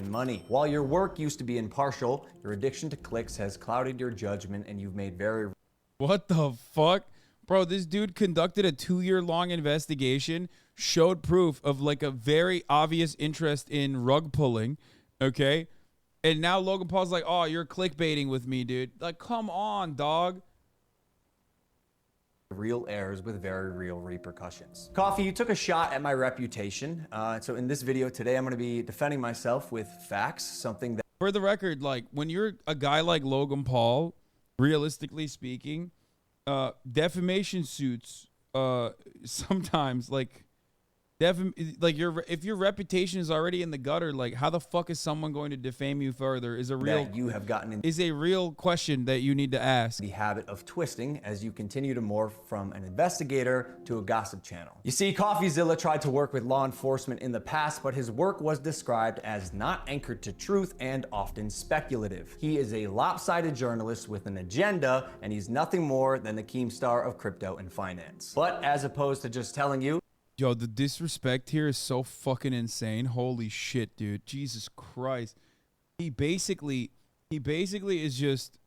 and money. While your work used to be impartial, your addiction to clicks has clouded your judgment and you've made very... What the fuck? Bro, this dude conducted a 2-year-long investigation, showed proof of like a very obvious interest in rug pulling, okay? And now Logan Paul's like, oh, you're clickbaiting with me, dude. Like, come on, dog. Real errors with very real repercussions. Coffee, you took a shot at my reputation. So in this video today, I'm going to be defending myself with facts, something that... For the record, like, when you're a guy like Logan Paul, realistically speaking, defamation suits sometimes, like, if your reputation is already in the gutter, like, how the fuck is someone going to defame you further is a real question that you need to ask. The habit of twisting as you continue to morph from an investigator to a gossip channel. You see, Coffeezilla tried to work with law enforcement in the past, but his work was described as not anchored to truth and often speculative. He is a lopsided journalist with an agenda, and he's nothing more than the Keemstar of crypto and finance. But as opposed to just telling you, yo, the disrespect here is so fucking insane. Holy shit, dude. Jesus Christ. He basically is just...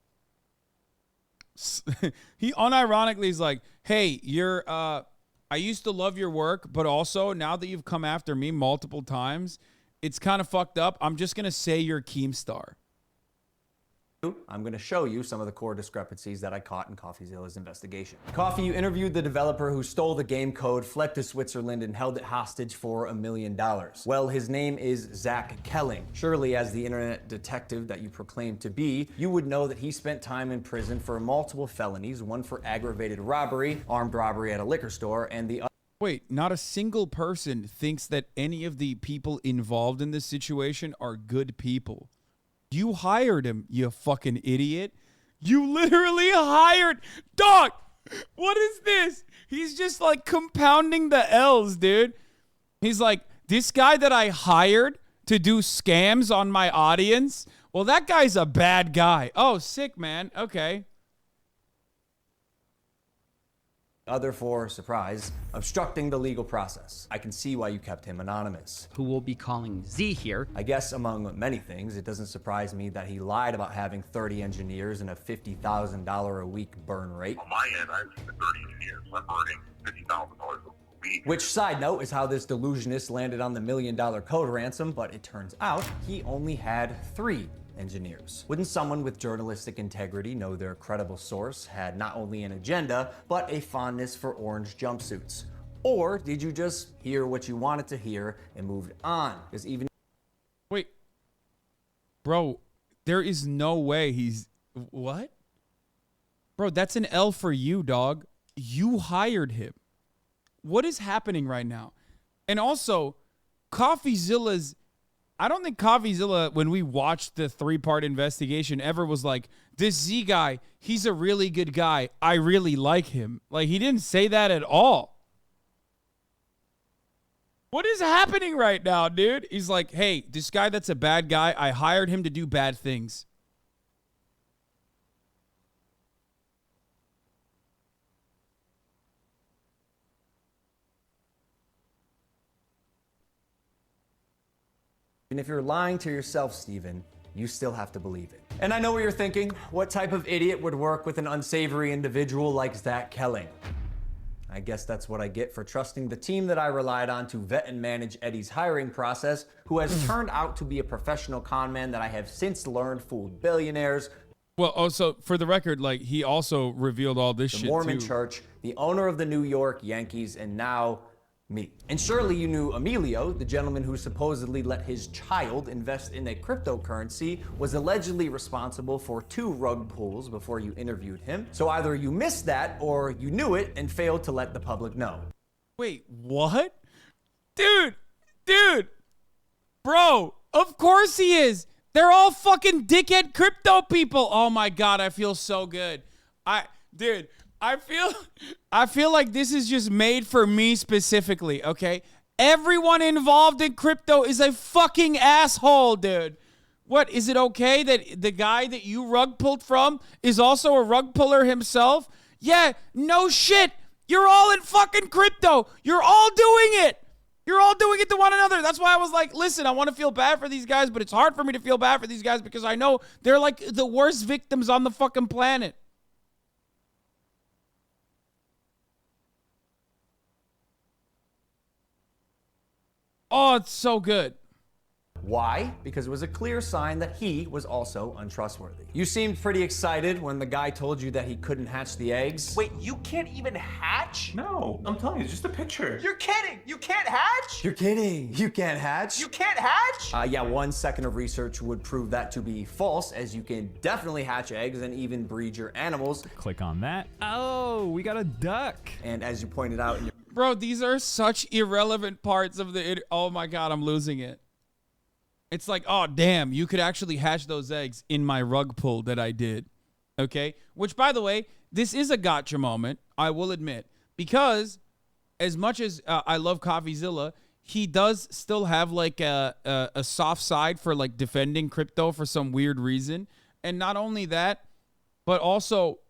he unironically is like, hey, you're... I used to love your work, but also now that you've come after me multiple times, it's kind of fucked up. I'm just going to say you're Keemstar. I'm going to show you some of the core discrepancies that I caught in Coffeezilla's investigation. Coffee, you interviewed the developer who stole the game code, fled to Switzerland, and held it hostage for $1 million. Well, his name is Zach Kelling. Surely, as the internet detective that you proclaim to be, you would know that he spent time in prison for multiple felonies, one for aggravated robbery, armed robbery at a liquor store, and the other... Wait, not a single person thinks that any of the people involved in this situation are good people. You hired him, you fucking idiot. You literally hired... Dog, what is this? He's just like compounding the L's, dude. He's like, this guy that I hired to do scams on my audience, well, that guy's a bad guy. Oh, sick, man. Okay. Other for, surprise, obstructing the legal process. I can see why you kept him anonymous. Who will be calling Z here. I guess among many things, it doesn't surprise me that he lied about having 30 engineers and a $50,000 a week burn rate. On my end, I have 30 engineers. I'm burning $50,000 a week. Which, side note, is how this delusionist landed on the $1 million code ransom, but it turns out he only had 3 engineers. Wouldn't someone with journalistic integrity know their credible source had not only an agenda, but a fondness for orange jumpsuits? Or did you just hear what you wanted to hear and moved on? Because even... Wait. Bro, there is no way he's... What? Bro, that's an L for you, dog. You hired him. What is happening right now? And also, Coffeezilla's... I don't think Coffeezilla, when we watched the 3-part investigation, ever was like, this Z guy, he's a really good guy. I really like him. Like, he didn't say that at all. What is happening right now, dude? He's like, hey, this guy that's a bad guy, I hired him to do bad things. And if you're lying to yourself, Steven, you still have to believe it. And I know what you're thinking. What type of idiot would work with an unsavory individual like Zach Kelling? I guess that's what I get for trusting the team that I relied on to vet and manage Eddie's hiring process, who has turned out to be a professional con man that I have since learned fooled billionaires. Well, also, for the record, like, he also revealed all this shit, the Mormon too. Church, the owner of the New York Yankees, and now... me. And surely you knew Emilio, the gentleman who supposedly let his child invest in a cryptocurrency, was allegedly responsible for 2 rug pulls before you interviewed him. So either you missed that or you knew it and failed to let the public know. Wait, what? Dude, bro, of course he is. They're all fucking dickhead crypto people. Oh my God, I feel so good. Dude, I feel like this is just made for me specifically, okay? Everyone involved in crypto is a fucking asshole, dude. What, is it okay that the guy that you rug pulled from is also a rug puller himself? Yeah, no shit. You're all in fucking crypto. You're all doing it. You're all doing it to one another. That's why I was like, listen, I want to feel bad for these guys, but it's hard for me to feel bad for these guys because I know they're like the worst victims on the fucking planet. Oh, it's so good. Why? Because it was a clear sign that he was also untrustworthy. You seemed pretty excited when the guy told you that he couldn't hatch the eggs. Wait, you can't even hatch? No, I'm telling you, it's just a picture. You're kidding! You can't hatch? You're kidding. You can't hatch? You can't hatch? Yeah, 1 second of research would prove that to be false, as you can definitely hatch eggs and even breed your animals. Click on that. Oh, we got a duck. And as you pointed out in your Bro, these are such irrelevant parts of the... Oh my God, I'm losing it. It's like, oh, damn, you could actually hatch those eggs in my rug pull that I did. Okay? Which, by the way, this is a gotcha moment, I will admit. Because as much as I love Coffeezilla, he does still have like a soft side for like defending crypto for some weird reason. And not only that, but also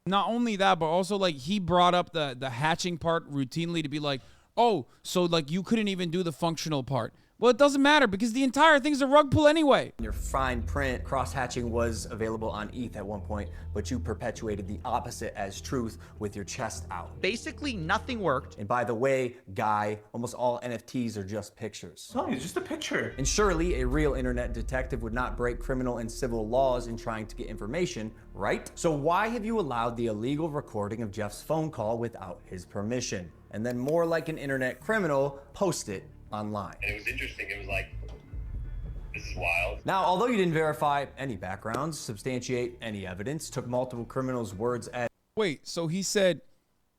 like he brought up the hatching part routinely to be like, oh, so like you couldn't even do the functional part. Well, it doesn't matter because the entire thing's a rug pull anyway. your fine print, cross-hatching was available on ETH at one point, but you perpetuated the opposite as truth with your chest out. Basically, nothing worked. And by the way, Guy, almost all NFTs are just pictures. I'm telling you, it's just a picture. And surely a real internet detective would not break criminal and civil laws in trying to get information, right? So why have you allowed the illegal recording of Jeff's phone call without his permission? And then more like an internet criminal, post it online. And it was interesting. It was like, this is wild. Now, although you didn't verify any backgrounds, substantiate any evidence, took multiple criminals' words as Wait, so he said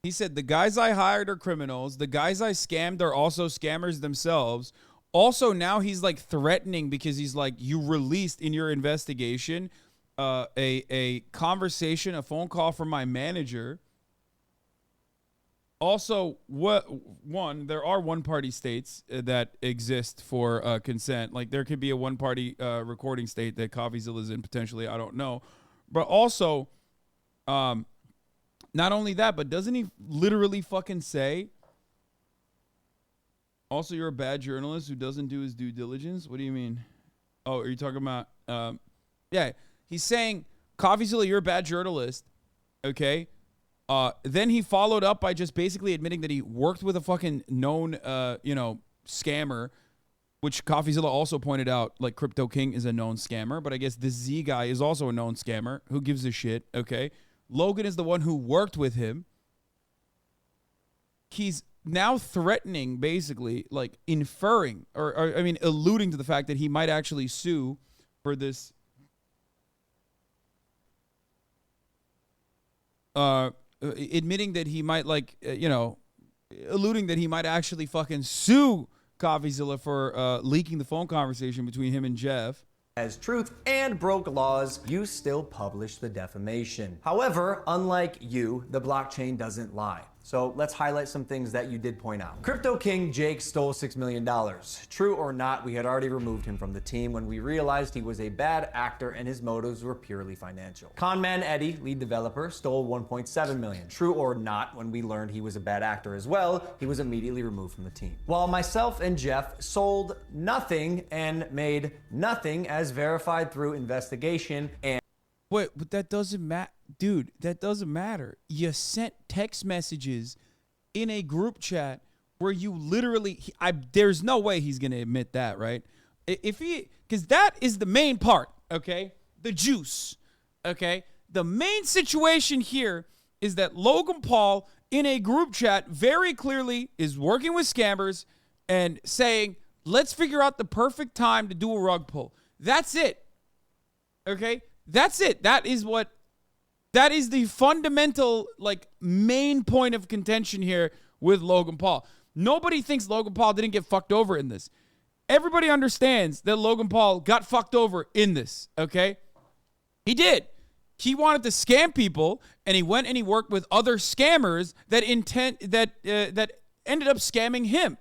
the guys I hired are criminals. The guys I scammed are also scammers themselves. Also, now he's like threatening because he's like, you released in your investigation a conversation, a phone call from my manager. Also, there are one-party states that exist for consent. Like there could be a one-party recording state that Coffeezilla is in potentially. I don't know, but also, not only that, but doesn't he literally fucking say? Also, you're a bad journalist who doesn't do his due diligence. What do you mean? Oh, are you talking about? Yeah, he's saying Coffeezilla, you're a bad journalist. Okay. Then he followed up by just basically admitting that he worked with a fucking known, scammer, which Coffeezilla also pointed out, like Crypto King is a known scammer, but I guess this Z guy is also a known scammer. Who gives a shit? Okay. Logan is the one who worked with him. He's now threatening, basically, like inferring or alluding to the fact that he might actually sue for this. Admitting that he might alluding that he might actually fucking sue Coffeezilla for leaking the phone conversation between him and Jeff. as truth and broke laws, you still publish the defamation. However, unlike you, the blockchain doesn't lie. So let's highlight some things that you did point out. Crypto King Jake stole $6 million. True or not, we had already removed him from the team when we realized he was a bad actor and his motives were purely financial. Conman Eddie, lead developer, stole $1.7 million. True or not, when we learned he was a bad actor as well, he was immediately removed from the team. While myself and Jeff sold nothing and made nothing as verified through investigation and Wait, but that doesn't matter. Dude, that doesn't matter. You sent text messages in a group chat where you literally, there's no way he's going to admit that, right? Because that is the main part, okay? The juice, okay? The main situation here is that Logan Paul in a group chat very clearly is working with scammers and saying, let's figure out the perfect time to do a rug pull. That's it, okay? That's it. That is the fundamental, main point of contention here with Logan Paul. Nobody thinks Logan Paul didn't get fucked over in this. Everybody understands that Logan Paul got fucked over in this, okay? He did. He wanted to scam people, and he went and he worked with other scammers that ended up scamming him,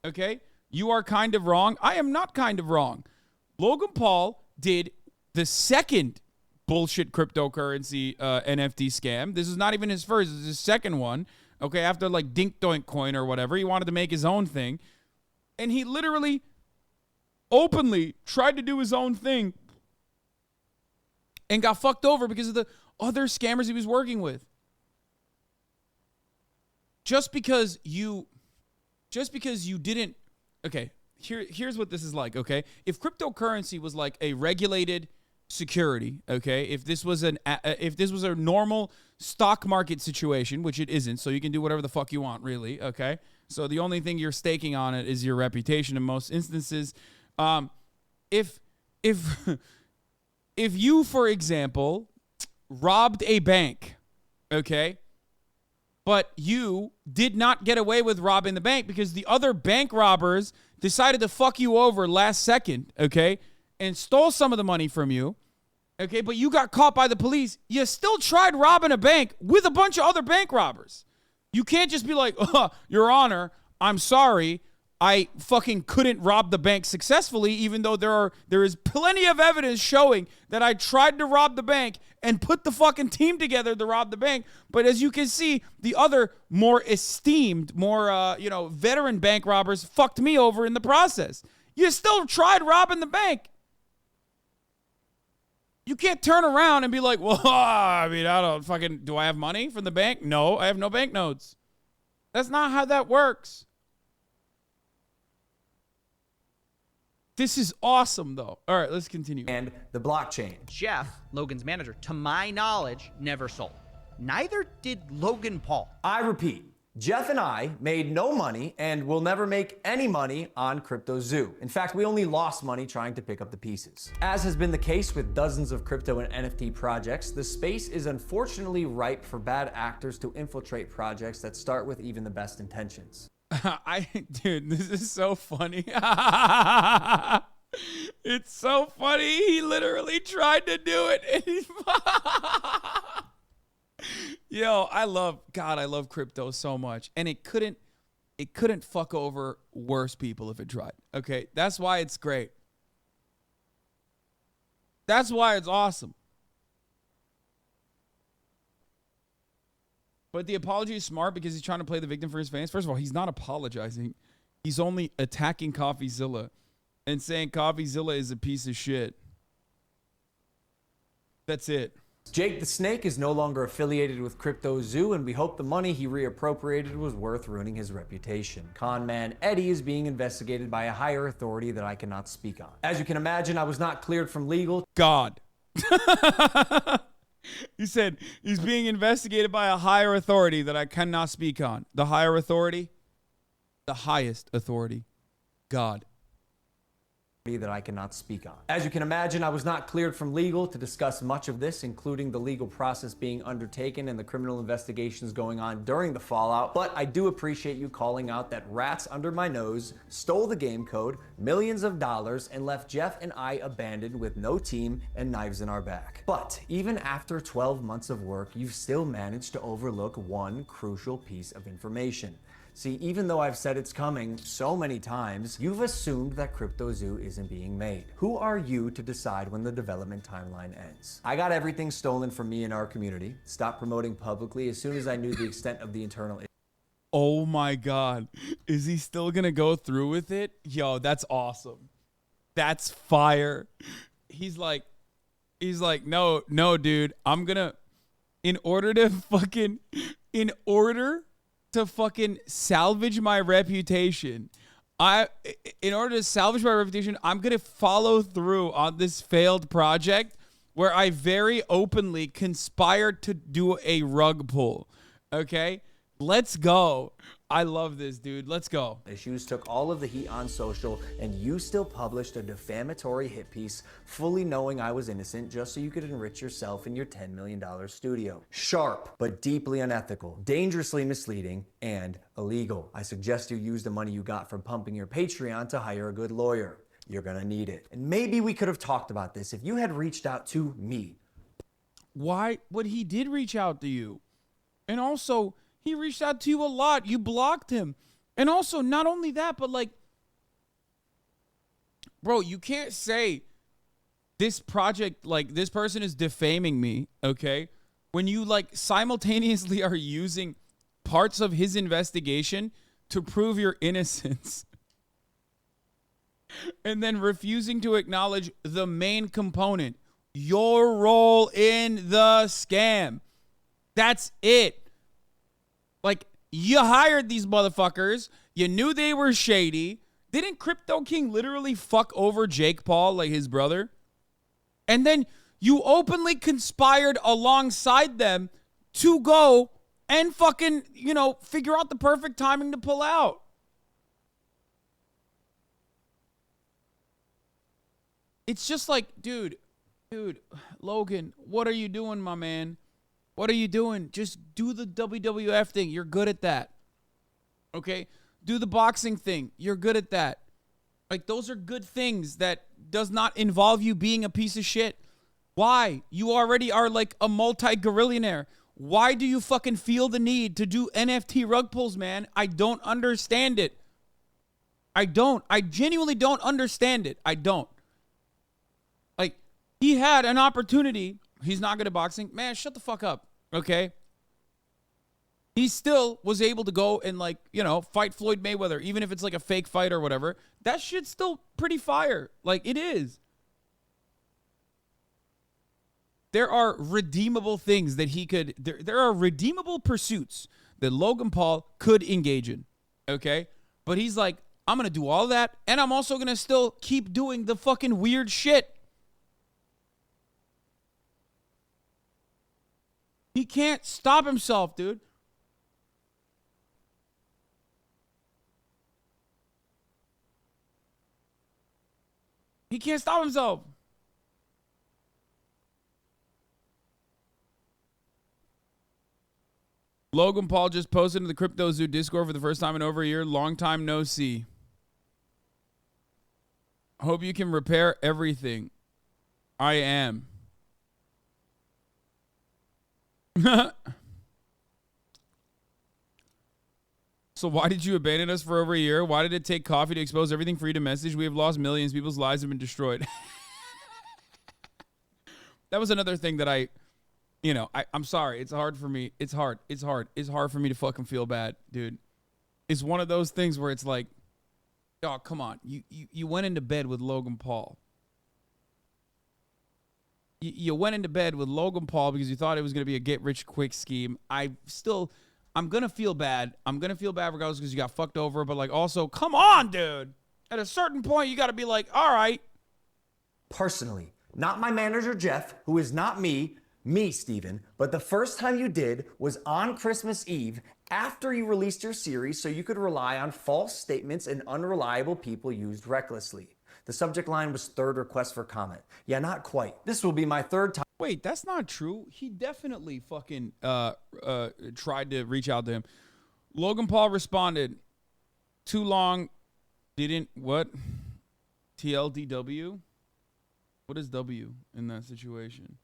okay? You are kind of wrong. I am not kind of wrong. Logan Paul did the second bullshit cryptocurrency NFT scam. This is not even his first. This is his second one. Okay, after Dink Doink Coin or whatever. He wanted to make his own thing. And he literally openly tried to do his own thing and got fucked over because of the other scammers he was working with. Just because you didn't, okay, here's what this is like, okay? If cryptocurrency was like a regulated security, okay? If this was a normal stock market situation, which it isn't, so you can do whatever the fuck you want, really, okay? So the only thing you're staking on it is your reputation in most instances. If you, for example, robbed a bank, okay, but you did not get away with robbing the bank because the other bank robbers decided to fuck you over last second, okay, and stole some of the money from you, okay, but you got caught by the police, you still tried robbing a bank with a bunch of other bank robbers. You can't just be like, oh, Your Honor, I'm sorry, I fucking couldn't rob the bank successfully, even though there is plenty of evidence showing that I tried to rob the bank and put the fucking team together to rob the bank. But as you can see, the other more esteemed, more veteran bank robbers fucked me over in the process. You still tried robbing the bank. You can't turn around and be like, well, I mean, do I have money from the bank? No, I have no banknotes. That's not how that works. This is awesome, though. All right, let's continue. And the blockchain. Jeff, Logan's manager, to my knowledge, never sold. Neither did Logan Paul. I repeat, Jeff and I made no money and will never make any money on CryptoZoo. In fact, we only lost money trying to pick up the pieces. As has been the case with dozens of crypto and NFT projects, the space is unfortunately ripe for bad actors to infiltrate projects that start with even the best intentions. Dude, this is so funny. It's so funny. He literally tried to do it. Yo, I love crypto so much. And it couldn't fuck over worse people if it tried. Okay. That's why it's great. That's why it's awesome. But the apology is smart because he's trying to play the victim for his fans. First of all, he's not apologizing. He's only attacking Coffeezilla and saying Coffeezilla is a piece of shit. That's it. Jake the Snake is no longer affiliated with CryptoZoo, and we hope the money he reappropriated was worth ruining his reputation. Con man Eddie is being investigated by a higher authority that I cannot speak on. As you can imagine, I was not cleared from legal. God. He said he's being investigated by a higher authority that I cannot speak on. The higher authority? The highest authority. God. That I cannot speak on. As you can imagine, I was not cleared from legal to discuss much of this, including the legal process being undertaken and the criminal investigations going on during the fallout, but I do appreciate you calling out that rats under my nose stole the game code, millions of dollars, and left Jeff and I abandoned with no team and knives in our back. But even after 12 months of work, you've still managed to overlook one crucial piece of information. See, even though I've said it's coming so many times, you've assumed that CryptoZoo isn't being made. Who are you to decide when the development timeline ends? I got everything stolen from me in our community, stopped promoting publicly as soon as I knew the extent of the internal. Oh my God. Is he still gonna go through with it? Yo, that's awesome. That's fire. He's like, no, dude, in order to salvage my reputation, I'm going to follow through on this failed project where I very openly conspired to do a rug pull. Okay? Let's go. I love this, dude. Let's go. Issues took all of the heat on social, and you still published a defamatory hit piece, fully knowing I was innocent, just so you could enrich yourself in your $10 million studio. Sharp, but deeply unethical, dangerously misleading, and illegal. I suggest you use the money you got from pumping your Patreon to hire a good lawyer. You're gonna need it. And maybe we could have talked about this if you had reached out to me. Why? But he did reach out to you. And also, he reached out to you a lot. You blocked him. And also, not only that, but like, bro, you can't say this project, like, this person is defaming me, okay? When you, like, simultaneously are using parts of his investigation to prove your innocence. and then refusing to acknowledge the main component, your role in the scam. That's it. Like, you hired these motherfuckers. You knew they were shady. Didn't Crypto King literally fuck over Jake Paul, like his brother? And then you openly conspired alongside them to go and fucking, figure out the perfect timing to pull out. It's just like, dude, Logan, what are you doing, my man? What are you doing? Just do the WWF thing. You're good at that. Okay? Do the boxing thing. You're good at that. Like, those are good things that does not involve you being a piece of shit. Why? You already are like a multi-gorillionaire. Why do you fucking feel the need to do NFT rug pulls, man? I don't understand it. I don't. I genuinely don't understand it. I don't. Like, he had an opportunity. He's not good at boxing. Man, shut the fuck up. Okay? He still was able to go and, like, fight Floyd Mayweather, even if it's like a fake fight or whatever. That shit's still pretty fire. Like, it is. There are redeemable things that he could, there are redeemable pursuits that Logan Paul could engage in. Okay? But he's like, I'm going to do all that, and I'm also going to still keep doing the fucking weird shit. He can't stop himself, dude. He can't stop himself. Logan Paul just posted in the Crypto Zoo Discord for the first time in over a year. Long time no see. Hope you can repair everything. I am. So why did you abandon us for over a year? Why did it take coffee to expose everything for you to message? We have lost millions. People's lives have been destroyed. That was another thing that I'm sorry. It's hard for me. It's hard. It's hard for me to fucking feel bad, dude. It's one of those things where it's like, oh, come on. You went into bed with Logan Paul. You went into bed with Logan Paul because you thought it was going to be a get-rich-quick scheme. I'm going to feel bad. I'm going to feel bad regardless because you got fucked over. But, like, also, come on, dude. At a certain point, you got to be like, all right. Personally, not my manager, Jeff, who is not me, Steven, but the first time you did was on Christmas Eve after you released your series so you could rely on false statements and unreliable people used recklessly. The subject line was third request for comment. Yeah, not quite. This will be my third time. Wait, that's not true. He definitely fucking tried to reach out to him. Logan Paul responded, too long, didn't, what? TLDW? What is W in that situation?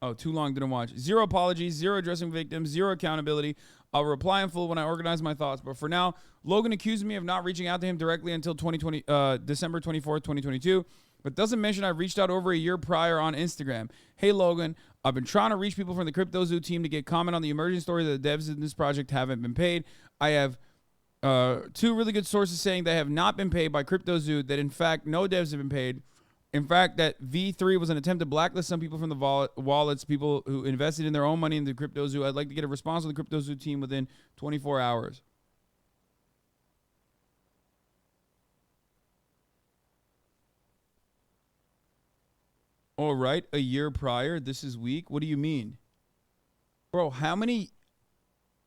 Oh, too long, didn't watch. Zero apologies, zero addressing victims, zero accountability. I'll reply in full when I organize my thoughts. But for now, Logan accused me of not reaching out to him directly until December 24th, 2022. But doesn't mention I reached out over a year prior on Instagram. Hey, Logan, I've been trying to reach people from the Crypto Zoo team to get comment on the emerging story that the devs in this project haven't been paid. I have two really good sources saying they have not been paid by Crypto Zoo, that in fact no devs have been paid. In fact, that V3 was an attempt to blacklist some people from the wallets, people who invested in their own money in the Crypto Zoo. I'd like to get a response from the Crypto Zoo team within 24 hours. All right, a year prior. This is weak. What do you mean? Bro, how many...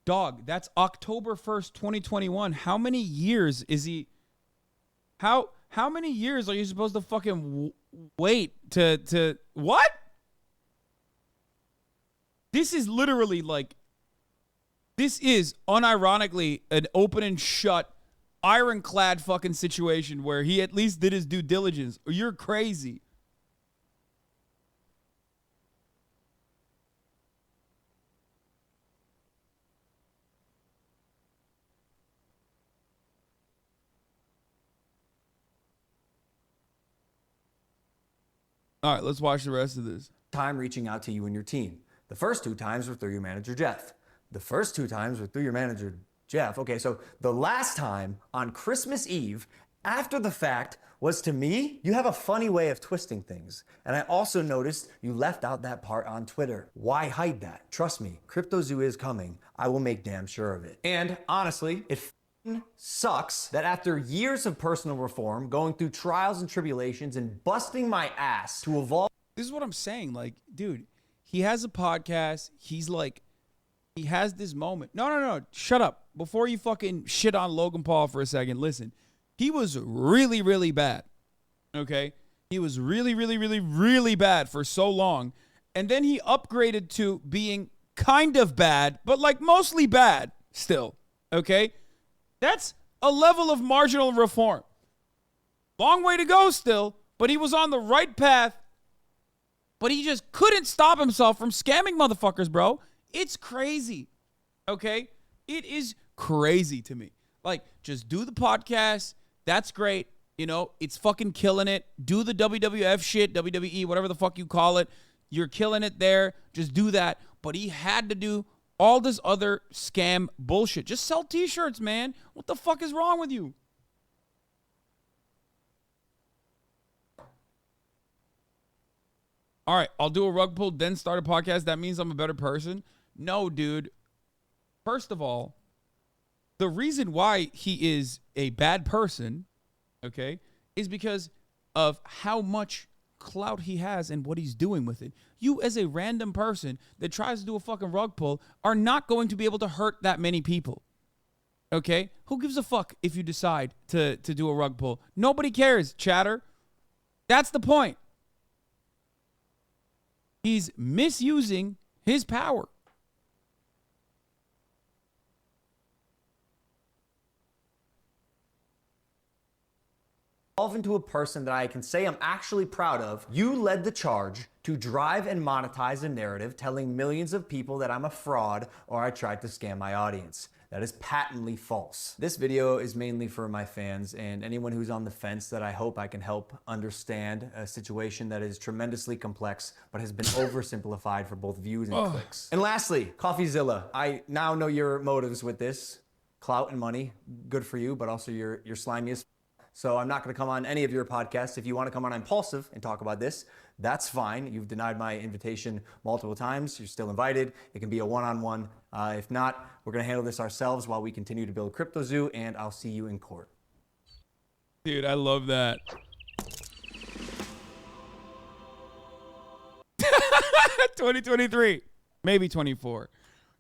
Dog, that's October 1st, 2021. How many years is he... How many years are you supposed to fucking wait to what? This is literally like, this is unironically an open and shut, ironclad fucking situation where he at least did his due diligence. You're crazy. All right, let's watch the rest of this. Time reaching out to you and your team. The first two times were through your manager, Jeff. The first two times were through your manager, Jeff. Okay, so the last time on Christmas Eve, after the fact was, to me, you have a funny way of twisting things. And I also noticed you left out that part on Twitter. Why hide that? Trust me, CryptoZoo is coming. I will make damn sure of it. And honestly, it sucks that after years of personal reform, going through trials and tribulations and busting my ass to evolve. This is what I'm saying. Like, dude, he has a podcast. He's like, he has this moment. No. Shut up. Before you fucking shit on Logan Paul for a second, listen. He was really, really bad. Okay? He was really, really, really, really bad for so long. And then he upgraded to being kind of bad, but like mostly bad still. Okay? That's a level of marginal reform. Long way to go still, but he was on the right path. But he just couldn't stop himself from scamming motherfuckers, bro. It's crazy. Okay? It is crazy to me. Like, just do the podcast. That's great. You know, it's fucking killing it. Do the WWF shit, WWE, whatever the fuck you call it. You're killing it there. Just do that. But he had to do all this other scam bullshit. Just sell t-shirts, man. What the fuck is wrong with you? All right, I'll do a rug pull, then start a podcast. That means I'm a better person. No, dude. First of all, the reason why he is a bad person, okay, is because of how much clout he has and what he's doing with it. You, as a random person that tries to do a fucking rug pull, are not going to be able to hurt that many people. Okay? Who gives a fuck if you decide to do a rug pull? Nobody cares, chatter. That's the point. He's misusing his power. Evolve into a person that I can say I'm actually proud of. You led the charge to drive and monetize a narrative telling millions of people that I'm a fraud or I tried to scam my audience. That is patently false. This video is mainly for my fans and anyone who's on the fence that I hope I can help understand a situation that is tremendously complex but has been oversimplified for both views and clicks. And lastly, Coffeezilla. I now know your motives with this. Clout and money, good for you, but also you're slimy as. So I'm not going to come on any of your podcasts. If you want to come on Impulsive and talk about this, that's fine. You've denied my invitation multiple times. You're still invited. It can be a one-on-one. If not, we're going to handle this ourselves while we continue to build CryptoZoo, and I'll see you in court. Dude, I love that. 2023, maybe 24.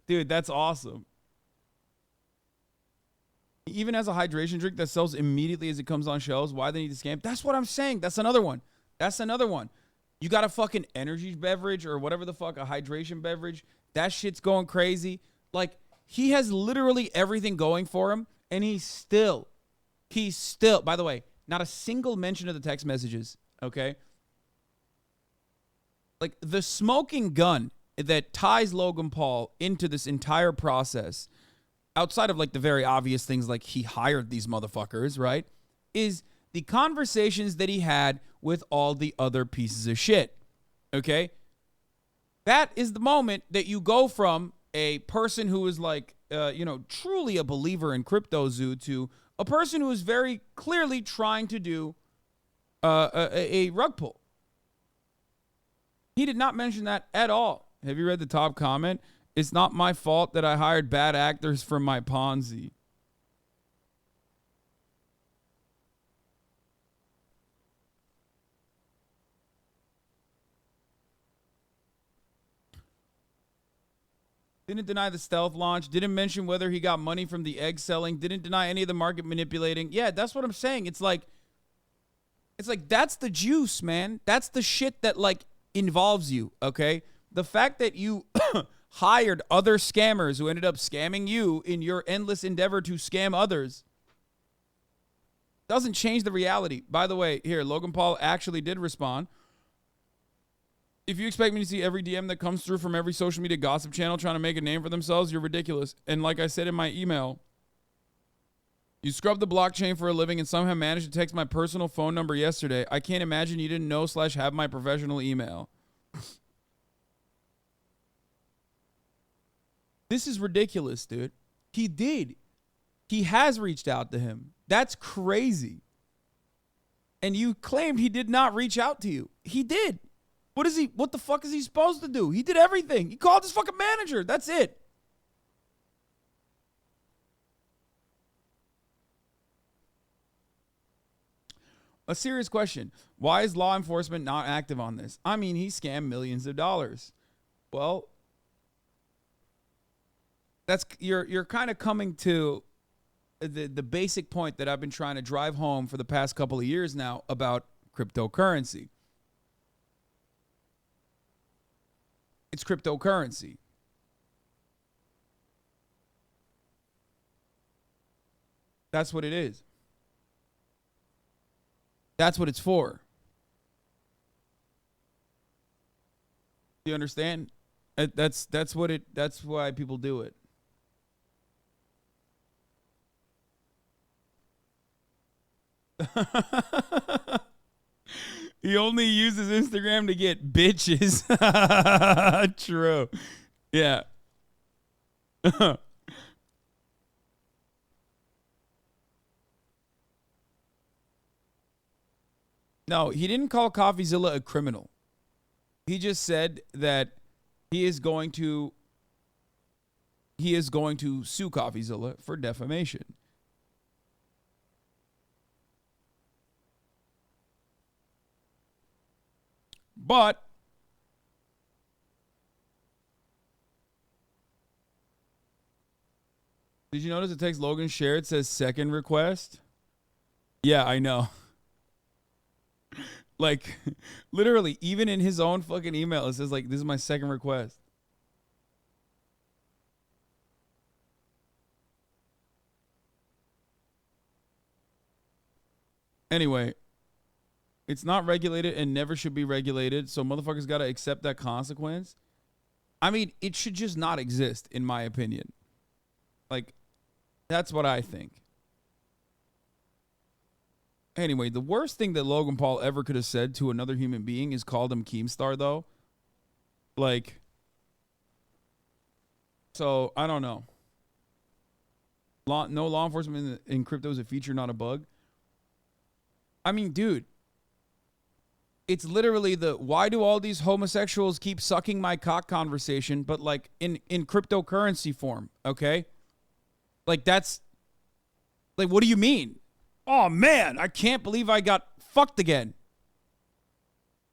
Dude, that's awesome. He even has a hydration drink that sells immediately as it comes on shelves. Why they need to scam? That's what I'm saying. That's another one. You got a fucking energy beverage or whatever the fuck, a hydration beverage. That shit's going crazy. Like, he has literally everything going for him, and he's still, by the way, not a single mention of the text messages, okay? Like, the smoking gun that ties Logan Paul into this entire process, outside of like the very obvious things like he hired these motherfuckers, right, is the conversations that he had with all the other pieces of shit, okay? That is the moment that you go from a person who is like, truly a believer in CryptoZoo to a person who is very clearly trying to do a rug pull. He did not mention that at all. Have you read the top comment? It's not my fault that I hired bad actors for my Ponzi. Didn't deny the stealth launch. Didn't mention whether he got money from the egg selling. Didn't deny any of the market manipulating. Yeah, that's what I'm saying. It's like that's the juice, man. That's the shit that like involves you, okay? The fact that you hired other scammers who ended up scamming you in your endless endeavor to scam others doesn't change the reality. By the way, here, Logan Paul actually did respond. If you expect me to see every DM that comes through from every social media gossip channel trying to make a name for themselves, you're ridiculous. And like I said in my email, you scrub the blockchain for a living and somehow managed to text my personal phone number yesterday. I can't imagine you didn't know / have my professional email. This is ridiculous, dude. He did. He has reached out to him. That's crazy. And you claimed he did not reach out to you. He did. What the fuck is he supposed to do? He did everything. He called his fucking manager. That's it. A serious question. Why is law enforcement not active on this? I mean, he scammed millions of dollars. Well, you're kind of coming to the basic point that I've been trying to drive home for the past couple of years now about cryptocurrency. It's cryptocurrency. That's what it is. That's what it's for. Do you understand? That's why people do it. He only uses Instagram to get bitches. True. Yeah. No, he didn't call Coffeezilla a criminal. He just said that he is going to sue Coffeezilla for defamation. But did you notice the text Logan shared says second request? Yeah, I know. Like, literally, even in his own fucking email, it says, like, this is my second request. Anyway, it's not regulated and never should be regulated, so motherfuckers got to accept that consequence. I mean, it should just not exist, in my opinion. Like, that's what I think. Anyway, the worst thing that Logan Paul ever could have said to another human being is called him Keemstar, though. Like, so, I don't know. No law enforcement in crypto is a feature, not a bug. I mean, dude, it's literally the why do all these homosexuals keep sucking my cock conversation, but like in cryptocurrency form, okay? Like that's, like, what do you mean? Oh man, I can't believe I got fucked again.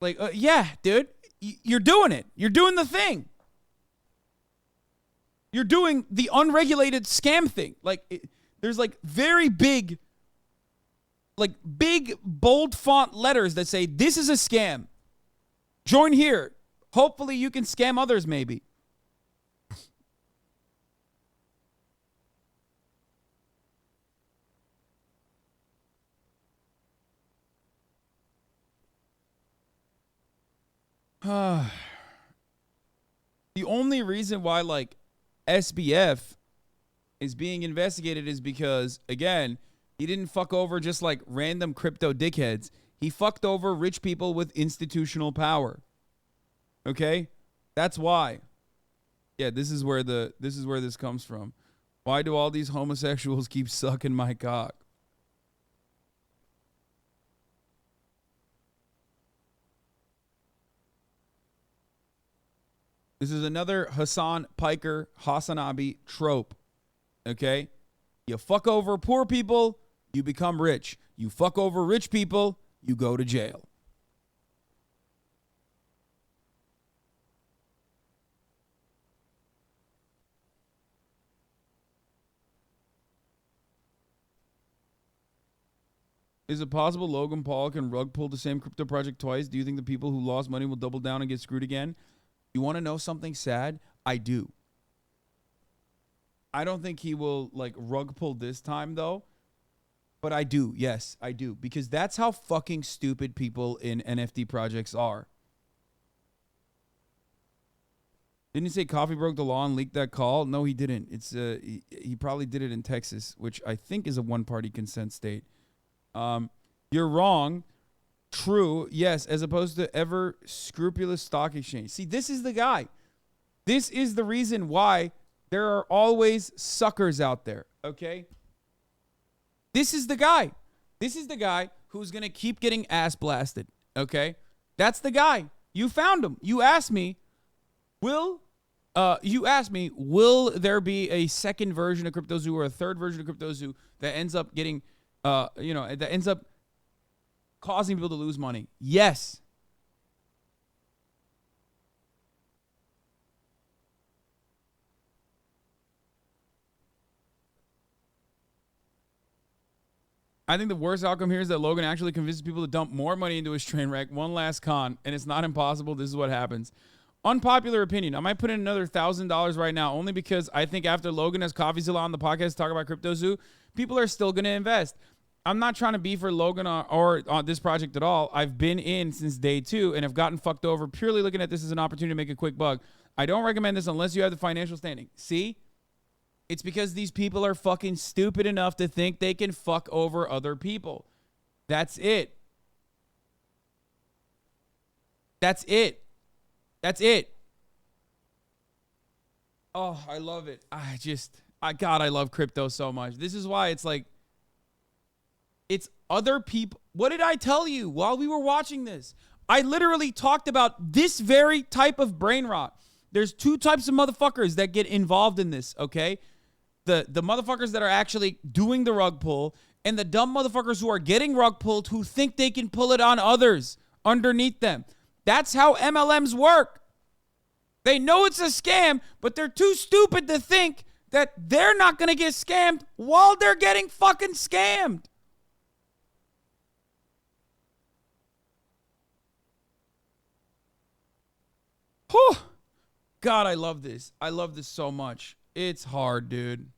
Like, yeah, dude, you're doing it. You're doing the thing. You're doing the unregulated scam thing. Like, there's like very big, like big bold font letters that say, this is a scam. Join here. Hopefully you can scam others maybe. The only reason why like SBF is being investigated is because, again, he didn't fuck over just like random crypto dickheads. He fucked over rich people with institutional power. Okay? That's why. Yeah, this is where this comes from. Why do all these homosexuals keep sucking my cock? This is another Hassan Piker Hassanabi trope. Okay? You fuck over poor people, you become rich. You fuck over rich people, you go to jail. Is it possible Logan Paul can rug pull the same crypto project twice? Do you think the people who lost money will double down and get screwed again? You want to know something sad? I do. I don't think he will like rug pull this time though. But I do. Yes, I do. Because that's how fucking stupid people in NFT projects are. Didn't he say Coffee broke the law and leaked that call? No, he didn't. It's he probably did it in Texas, which I think is a one-party consent state. You're wrong. True, yes, as opposed to ever scrupulous stock exchange. See, this is the guy. This is the reason why there are always suckers out there, okay? This is the guy. This is the guy who's going to keep getting ass blasted, okay? That's the guy. You found him. You asked me, will there be a second version of CryptoZoo or a third version of CryptoZoo that ends up getting, that ends up causing people to lose money? Yes. I think the worst outcome here is that Logan actually convinces people to dump more money into his train wreck. One last con, and it's not impossible. This is what happens. Unpopular opinion. I might put in another $1,000 right now, only because I think after Logan has Coffeezilla on the podcast to talk about CryptoZoo, people are still going to invest. I'm not trying to be for Logan or on this project at all. I've been in since day 2 and have gotten fucked over purely looking at this as an opportunity to make a quick buck. I don't recommend this unless you have the financial standing. See? It's because these people are fucking stupid enough to think they can fuck over other people. That's it. That's it. That's it. Oh, I love it. God, I love crypto so much. This is why it's like, it's other people. What did I tell you while we were watching this? I literally talked about this very type of brain rot. There's 2 types of motherfuckers that get involved in this, okay? The motherfuckers that are actually doing the rug pull, and the dumb motherfuckers who are getting rug pulled who think they can pull it on others underneath them. That's how MLMs work. They know it's a scam, but they're too stupid to think that they're not going to get scammed while they're getting fucking scammed. Whew. God, I love this. I love this so much. It's hard, dude.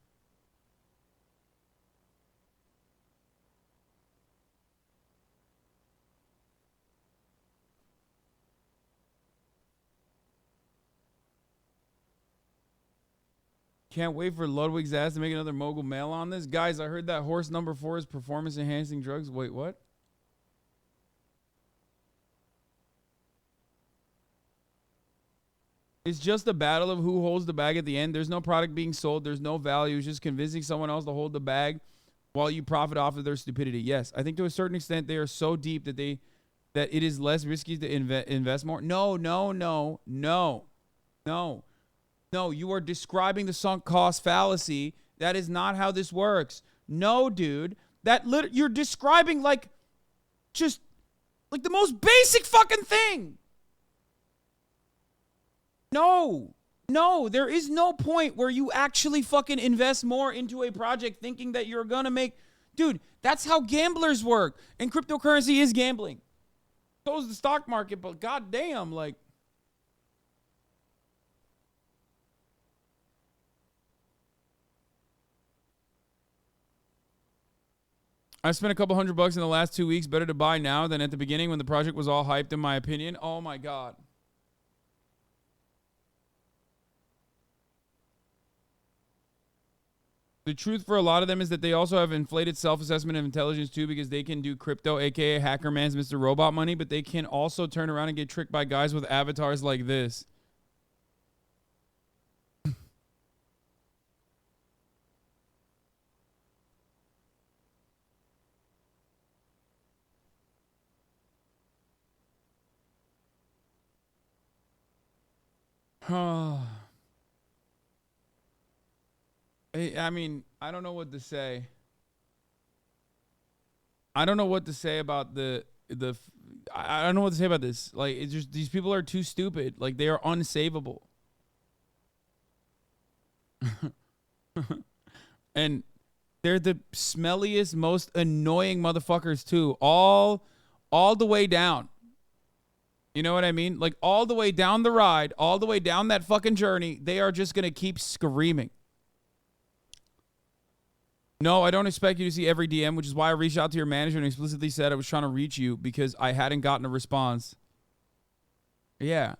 Can't wait for Ludwig's ass to make another mogul mail on this. Guys, I heard that horse number 4 is performance-enhancing drugs. Wait, what? It's just a battle of who holds the bag at the end. There's no product being sold. There's no value. It's just convincing someone else to hold the bag while you profit off of their stupidity. Yes, I think to a certain extent they are so deep that it is less risky to invest more. No. You are describing the sunk cost fallacy. That is not how this works. No, dude. You're describing just the most basic fucking thing. No, there is no point where you actually fucking invest more into a project thinking that you're gonna make. Dude, that's how gamblers work. And cryptocurrency is gambling. So is the stock market, but goddamn, I spent a couple $100 in the last 2 weeks. Better to buy now than at the beginning when the project was all hyped, in my opinion. Oh my God. The truth for a lot of them is that they also have inflated self-assessment of intelligence too, because they can do crypto, aka Hacker Man's Mr. Robot money, but they can also turn around and get tricked by guys with avatars like this. I mean, I don't know what to say. I don't know what to say about I don't know what to say about this. It's just, these people are too stupid. They are unsavable. And they're the smelliest, most annoying motherfuckers too. All the way down. You know what I mean? All the way down the ride, all the way down that fucking journey, they are just going to keep screaming. No, I don't expect you to see every DM, which is why I reached out to your manager and explicitly said I was trying to reach you because I hadn't gotten a response. Yeah.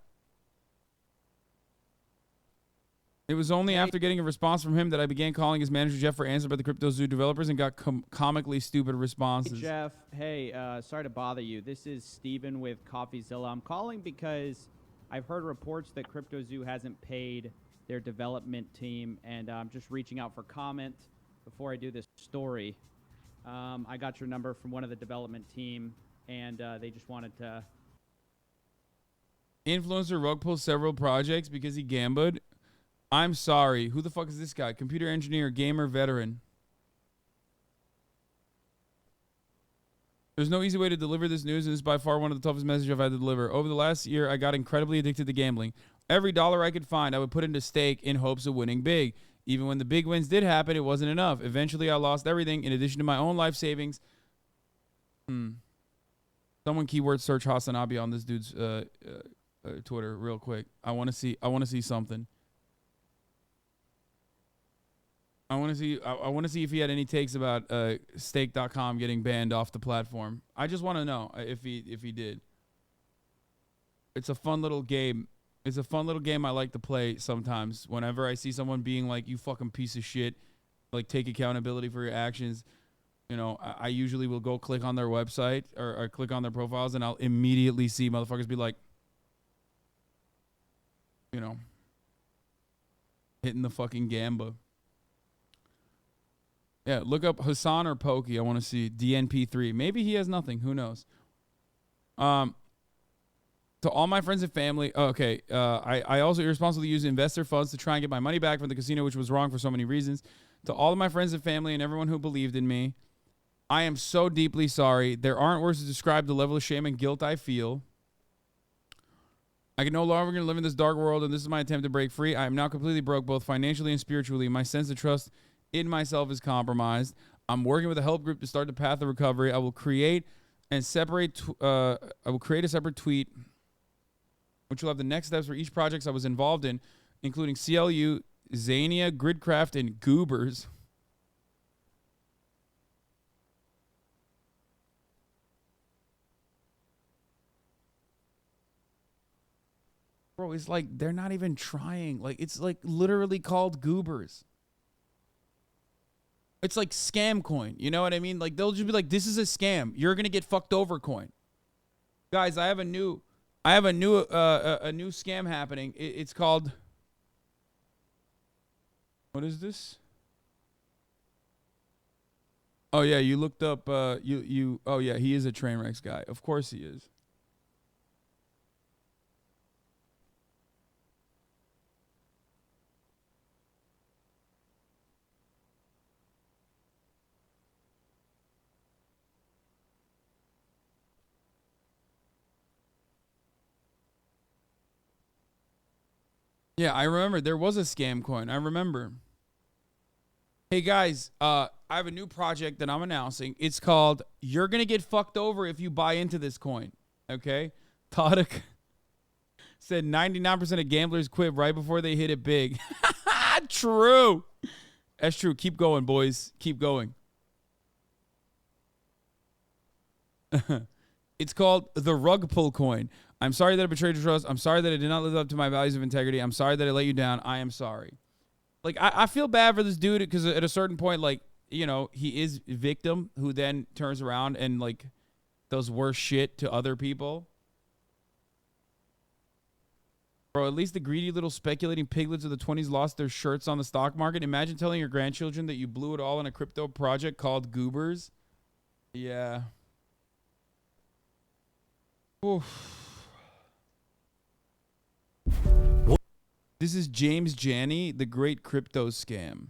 It was only after getting a response from him that I began calling his manager, Jeff, for answers about the CryptoZoo developers and got comically stupid responses. Hey, Jeff. Hey, sorry to bother you. This is Steven with Coffeezilla. I'm calling because I've heard reports that CryptoZoo hasn't paid their development team, and I'm just reaching out for comment before I do this story. I got your number from one of the development team, and they just wanted to. Influencer rug pulled several projects because he gambled. I'm sorry. Who the fuck is this guy? Computer engineer, gamer, veteran. There's no easy way to deliver this news, and this is by far one of the toughest messages I've had to deliver. Over the last year, I got incredibly addicted to gambling. Every dollar I could find, I would put into stake in hopes of winning big. Even when the big wins did happen, it wasn't enough. Eventually, I lost everything, in addition to my own life savings. Someone keyword search Hasanabi on this dude's Twitter real quick. I want to see something. I want to see if he had any takes about stake.com getting banned off the platform. I just want to know if he did. It's a fun little game. It's a fun little game I like to play sometimes. Whenever I see someone being like, you fucking piece of shit, like take accountability for your actions, you know, I usually will go click on their website or click on their profiles, and I'll immediately see motherfuckers be like, you know, hitting the fucking gamba. Yeah, look up Hassan or Pokey. I want to see DNP3. Maybe he has nothing. Who knows? To all my friends and family. Okay. I also irresponsibly use investor funds to try and get my money back from the casino, which was wrong for so many reasons. To all of my friends and family and everyone who believed in me, I am so deeply sorry. There aren't words to describe the level of shame and guilt I feel. I can no longer live in this dark world, and this is my attempt to break free. I am now completely broke, both financially and spiritually. My sense of trust in myself is compromised. I'm working with a help group to start the path of recovery. I will create a separate tweet, which will have the next steps for each project I was involved in, including CLU, Zania, Gridcraft, and Goobers. Bro, it's like they're not even trying. Like, it's like literally called Goobers. It's like scam coin. You know what I mean? Like, they'll just be like, this is a scam. You're going to get fucked over coin. Guys, I have a new scam happening. It's called, what is this? Oh yeah, you looked up oh yeah, he is a Trainwrecks guy. Of course he is. Yeah, I remember there was a scam coin. I remember. Hey guys, I have a new project that I'm announcing. It's called You're Gonna Get Fucked Over If You Buy Into This Coin. Okay? Tadek said 99% of gamblers quit right before they hit it big. True. That's true. Keep going, boys. Keep going. It's called the rug pull coin. I'm sorry that I betrayed your trust. I'm sorry that I did not live up to my values of integrity. I'm sorry that I let you down. I am sorry. Like, I feel bad for this dude because at a certain point, like, you know, he is a victim who then turns around and, like, does worse shit to other people. Bro, at least the greedy little speculating piglets of the 20s lost their shirts on the stock market. Imagine telling your grandchildren that you blew it all in a crypto project called Goobers. Yeah. Oof. This is James Janney, the great crypto scam.